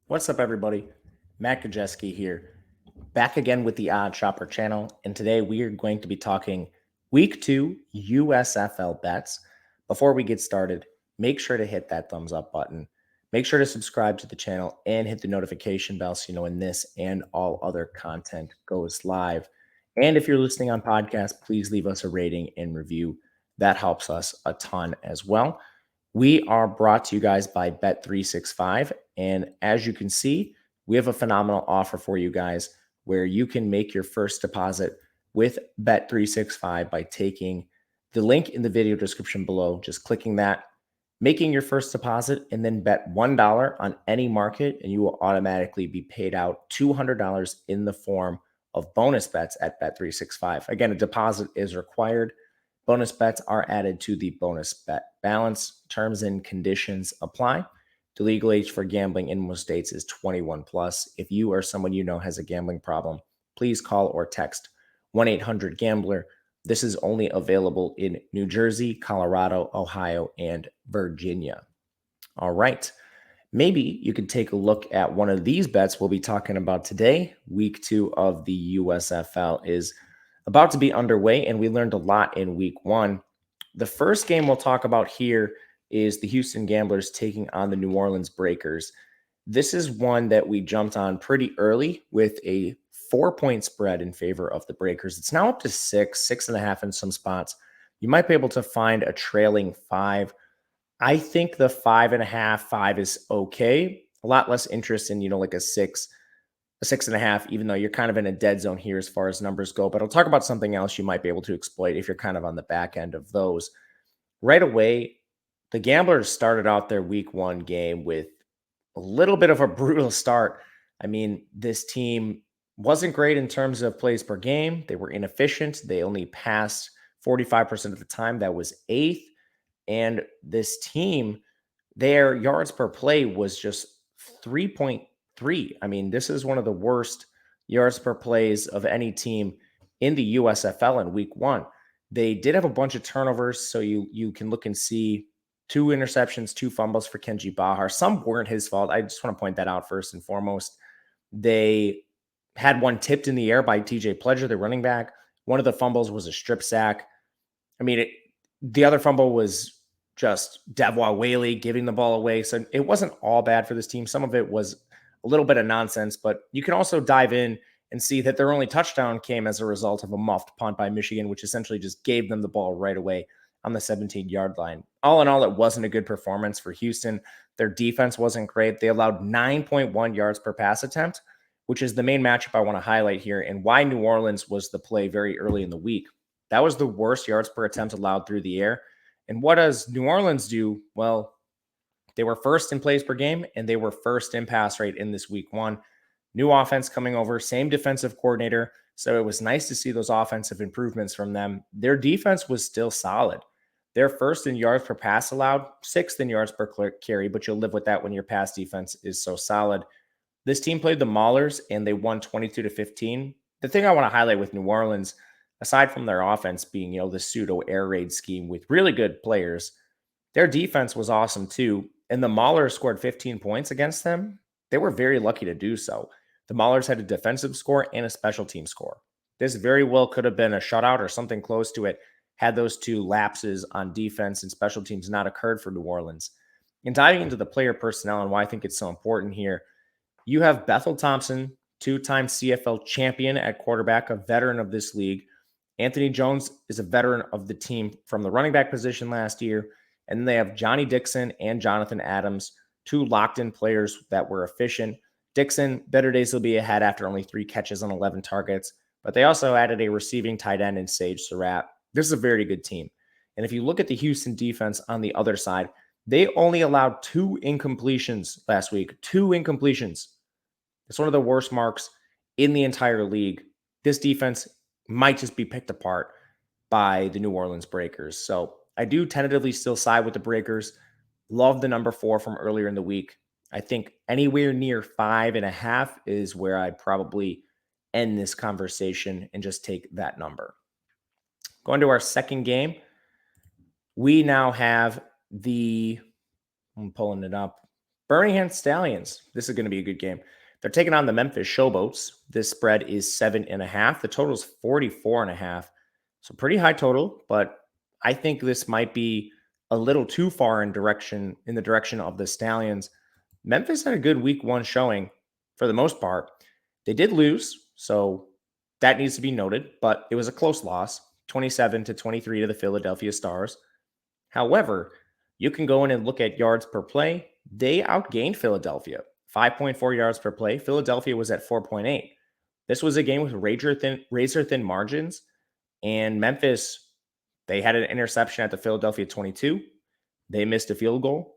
What's up, everybody? Matt Gajewski here, back again with the Odd Shopper channel. And today we are going to be talking week 2 USFL bets. Before we get started, make sure to hit that thumbs up button. Make sure to subscribe to the channel and hit the notification bell so you know when this and all other content goes live. And if you're listening on podcast, please leave us a rating and review. That helps us a ton as well. We are brought to you guys by Bet365. And as you can see, we have a phenomenal offer for you guys where you can make your first deposit with Bet365 by taking the link in the video description below, just clicking that, making your first deposit, and then bet $1 on any market, and you will automatically be paid out $200 in the form of bonus bets at Bet365. Again, a deposit is required. Bonus bets are added to the bonus bet balance. Terms and conditions apply. The legal age for gambling in most states is 21 plus. If you or someone you know has a gambling problem, please call or text 1-800-GAMBLER. This is only available in New Jersey, Colorado, Ohio, and Virginia. All right. Maybe you could take a look at one of these bets we'll be talking about today. Week 2 of the USFL is about to be underway, and we learned a lot in week 1. The first game we'll talk about here is the Houston Gamblers taking on the New Orleans Breakers. This is one that we jumped on pretty early with a 4-point spread in favor of the Breakers. It's now up to 6.5 in some spots. You might be able to find a trailing 5. I think the 5.5, 5 is okay. A lot less interest in, like a 6.5, even though you're kind of in a dead zone here as far as numbers go. But I'll talk about something else you might be able to exploit if you're kind of on the back end of those. Right away, the Gamblers started out their week 1 game with a little bit of a brutal start. I mean, this team wasn't great in terms of plays per game. They were inefficient. They only passed 45% of the time. That was 8th. And this team, their yards per play was just 3.3. I mean, this is one of the worst yards per plays of any team in the USFL in week 1. They did have a bunch of turnovers, so you can look and see 2 interceptions, 2 fumbles for Kenji Bahar. Some weren't his fault. I just want to point that out first and foremost. They had one tipped in the air by TJ Pledger, the running back. One of the fumbles was a strip sack. I mean, the other fumble was just Devois Whaley giving the ball away. So it wasn't all bad for this team. Some of it was a little bit of nonsense, but you can also dive in and see that their only touchdown came as a result of a muffed punt by Michigan, which essentially just gave them the ball right away on the 17-yard line. All in all, it wasn't a good performance for Houston. Their defense wasn't great. They allowed 9.1 yards per pass attempt, which is the main matchup I want to highlight here and why New Orleans was the play very early in the week. That was the worst yards per attempt allowed through the air. And what does New Orleans do? Well, they were first in plays per game, and they were first in pass rate in this week 1. New offense coming over, same defensive coordinator. So it was nice to see those offensive improvements from them. Their defense was still solid. They're first in yards per pass allowed, 6th in yards per carry, but you'll live with that when your pass defense is so solid. This team played the Maulers, and they won 22-15. The thing I want to highlight with New Orleans, aside from their offense being, the pseudo air raid scheme with really good players, their defense was awesome too. And the Maulers scored 15 points against them. They were very lucky to do so. The Maulers had a defensive score and a special team score. This very well could have been a shutout or something close to it had those 2 lapses on defense and special teams not occurred for New Orleans. And diving into the player personnel and why I think it's so important here, you have Bethel Thompson, 2-time CFL champion at quarterback, a veteran of this league. Anthony Jones is a veteran of the team from the running back position last year. And then they have Johnny Dixon and Jonathan Adams, 2 locked-in players that were efficient. Dixon, better days will be ahead after only 3 catches on 11 targets. But they also added a receiving tight end in Sage Surratt. This is a very good team. And if you look at the Houston defense on the other side, they only allowed 2 incompletions last week. 2 incompletions. It's one of the worst marks in the entire league. This defense might just be picked apart by the New Orleans Breakers. So I do tentatively still side with the Breakers. Love the number 4 from earlier in the week. I think anywhere near 5.5 is where I'd probably end this conversation and just take that number. Going to our second game, we now have I'm pulling it up. Birmingham Stallions. This is going to be a good game. They're taking on the Memphis Showboats. This spread is 7.5. The total is 44.5. So pretty high total, but I think this might be a little too far in the direction of the Stallions. Memphis had a good week one showing for the most part. They did lose, so that needs to be noted, but it was a close loss, 27-23 to the Philadelphia Stars. However, you can go in and look at yards per play. They outgained Philadelphia, 5.4 yards per play. Philadelphia was at 4.8. This was a game with razor thin margins, and Memphis, they had an interception at the Philadelphia 22. They missed a field goal.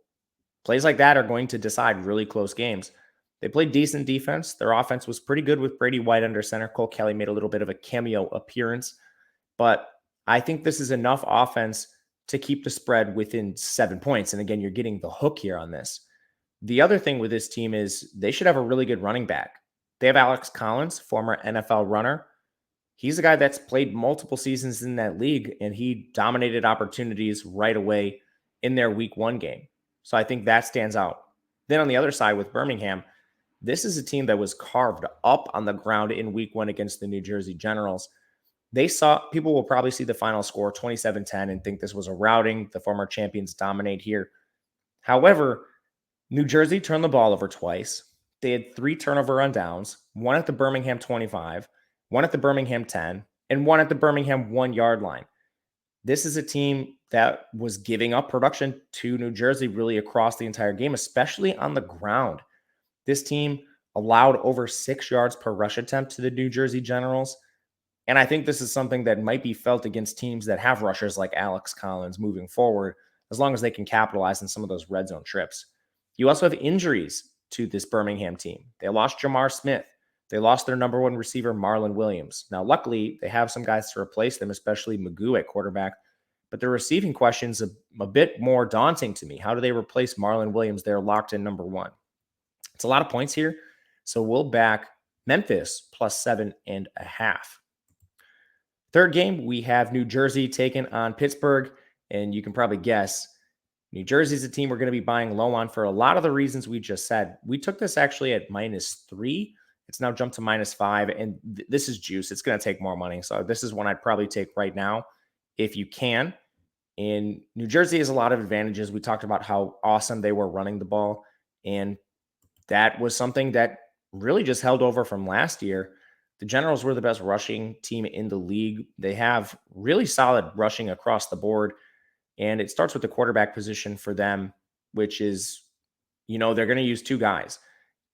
Plays like that are going to decide really close games. They played decent defense. Their offense was pretty good with Brady White under center. Cole Kelly made a little bit of a cameo appearance, but I think this is enough offense to keep the spread within 7 points. And again, you're getting the hook here on this. The other thing with this team is they should have a really good running back. They have Alex Collins, former NFL runner. He's a guy that's played multiple seasons in that league, and he dominated opportunities right away in their week one game. So I think that stands out. Then on the other side with Birmingham, this is a team that was carved up on the ground in week one against the New Jersey Generals. People will probably see the final score 27-10 and think this was a routing. The former champions dominate here. However, New Jersey turned the ball over twice. They had 3 turnover on downs, one at the Birmingham 25, one at the Birmingham 10, and one at the Birmingham 1-yard line. This is a team that was giving up production to New Jersey really across the entire game, especially on the ground. This team allowed over 6 yards per rush attempt to the New Jersey Generals. And I think this is something that might be felt against teams that have rushers like Alex Collins moving forward, as long as they can capitalize on some of those red zone trips. You also have injuries to this Birmingham team. They lost Jamar Smith. They lost their number one receiver, Marlon Williams. Now, luckily, they have some guys to replace them, especially Magoo at quarterback. But the receiving question's a bit more daunting to me. How do they replace Marlon Williams? They're locked in number one. It's a lot of points here. So we'll back Memphis plus 7.5. Third game, we have New Jersey taking on Pittsburgh. And you can probably guess, New Jersey's a team we're going to be buying low on for a lot of the reasons we just said. We took this actually at -3. It's now jumped to -5. And this is juice. It's going to take more money. So this is one I'd probably take right now if you can. And New Jersey has a lot of advantages. We talked about how awesome they were running the ball. And that was something that really just held over from last year. The Generals were the best rushing team in the league. They have really solid rushing across the board. And it starts with the quarterback position for them, which is, they're going to use 2 guys.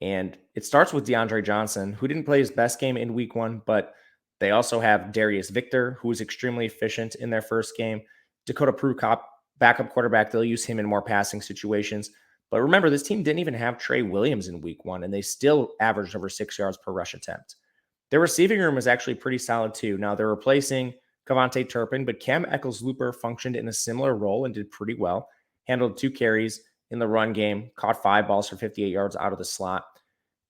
And it starts with DeAndre Johnson, who didn't play his best game in week 1, but they also have Darius Victor, who was extremely efficient in their first game. Dakota Prukop, backup quarterback, they'll use him in more passing situations. But remember, this team didn't even have Trey Williams in week 1, and they still averaged over 6 yards per rush attempt. Their receiving room is actually pretty solid too. Now they're replacing Kavontae Turpin, but Cam Eccles-Looper functioned in a similar role and did pretty well. Handled 2 carries in the run game, caught 5 balls for 58 yards out of the slot.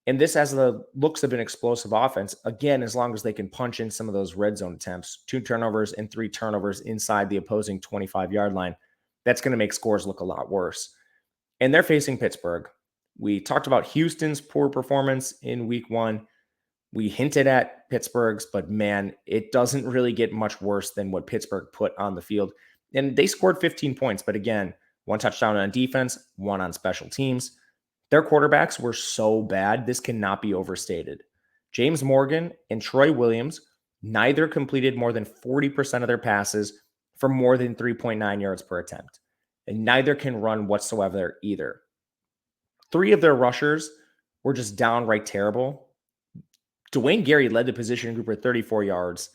And this has the looks of an explosive offense, again, as long as they can punch in some of those red zone attempts, 2 turnovers and 3 turnovers inside the opposing 25-yard line. That's going to make scores look a lot worse. And they're facing Pittsburgh. We talked about Houston's poor performance in week 1. We hinted at Pittsburgh's, but man, it doesn't really get much worse than what Pittsburgh put on the field. And they scored 15 points, but again, 1 touchdown on defense, 1 on special teams. Their quarterbacks were so bad, this cannot be overstated. James Morgan and Troy Williams neither completed more than 40% of their passes for more than 3.9 yards per attempt. And neither can run whatsoever either. 3 of their rushers were just downright terrible. Dwayne Gary led the position group with 34 yards.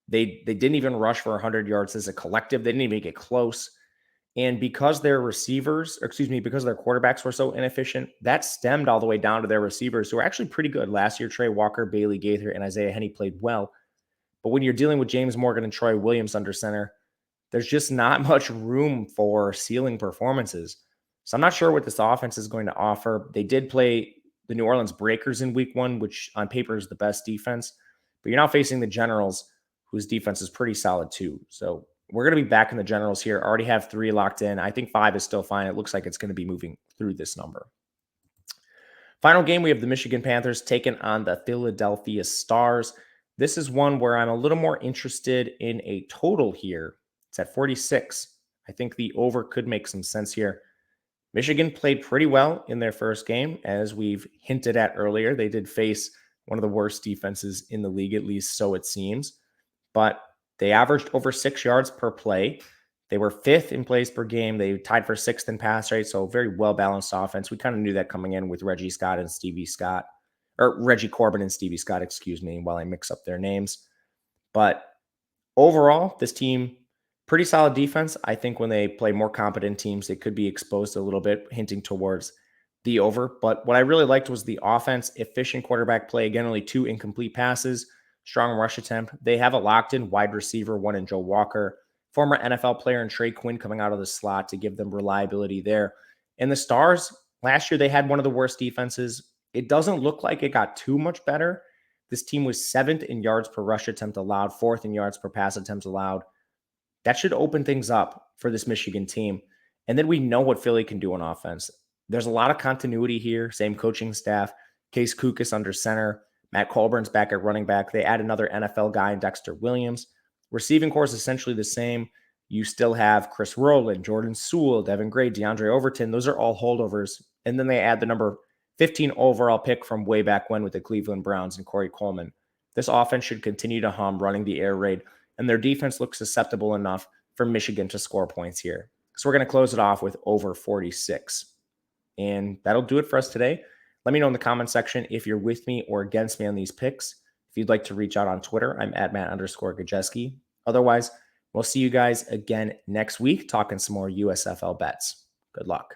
They didn't even rush for 100 yards as a collective. They didn't even get close. And because their because their quarterbacks were so inefficient, that stemmed all the way down to their receivers, who were actually pretty good. Last year, Trey Walker, Bailey Gaither, and Isaiah Henney played well. But when you're dealing with James Morgan and Troy Williams under center, there's just not much room for ceiling performances. So I'm not sure what this offense is going to offer. They did play the New Orleans Breakers in week 1, which on paper is the best defense. But you're now facing the Generals, whose defense is pretty solid too. So we're going to be back in the Generals here. Already have 3 locked in. I think 5 is still fine. It looks like it's going to be moving through this number. Final game, we have the Michigan Panthers taking on the Philadelphia Stars. This is one where I'm a little more interested in a total here. It's at 46. I think the over could make some sense here. Michigan played pretty well in their first game, as we've hinted at earlier. They did face one of the worst defenses in the league, at least so it seems. But they averaged over 6 yards per play. They were fifth in plays per game. They tied for sixth in pass rate, so very well-balanced offense. We kind of knew that coming in with Reggie Corbin and Stevie Scott, excuse me, while I mix up their names. But overall, this team, pretty solid defense. I think when they play more competent teams, they could be exposed a little bit, hinting towards the over. But what I really liked was the offense, efficient quarterback play. Again, only 2 incomplete passes, strong rush attempt. They have a locked-in wide receiver, one in Joe Walker, former NFL player and Trey Quinn coming out of the slot to give them reliability there. And the Stars, last year they had one of the worst defenses. It doesn't look like it got too much better. This team was 7th in yards per rush attempt allowed, 4th in yards per pass attempts allowed. That should open things up for this Michigan team. And then we know what Philly can do on offense. There's a lot of continuity here, same coaching staff. Case Kukis under center. Matt Colburn's back at running back. They add another NFL guy in Dexter Williams. Receiving core is essentially the same. You still have Chris Rowland, Jordan Sewell, Devin Gray, DeAndre Overton. Those are all holdovers. And then they add the number 15 overall pick from way back when with the Cleveland Browns and Corey Coleman. This offense should continue to hum, running the air raid, and their defense looks susceptible enough for Michigan to score points here. So we're going to close it off with over 46. And that'll do it for us today. Let me know in the comment section if you're with me or against me on these picks. If you'd like to reach out on Twitter, I'm at Matt_Gajewski. Otherwise, we'll see you guys again next week talking some more USFL bets. Good luck.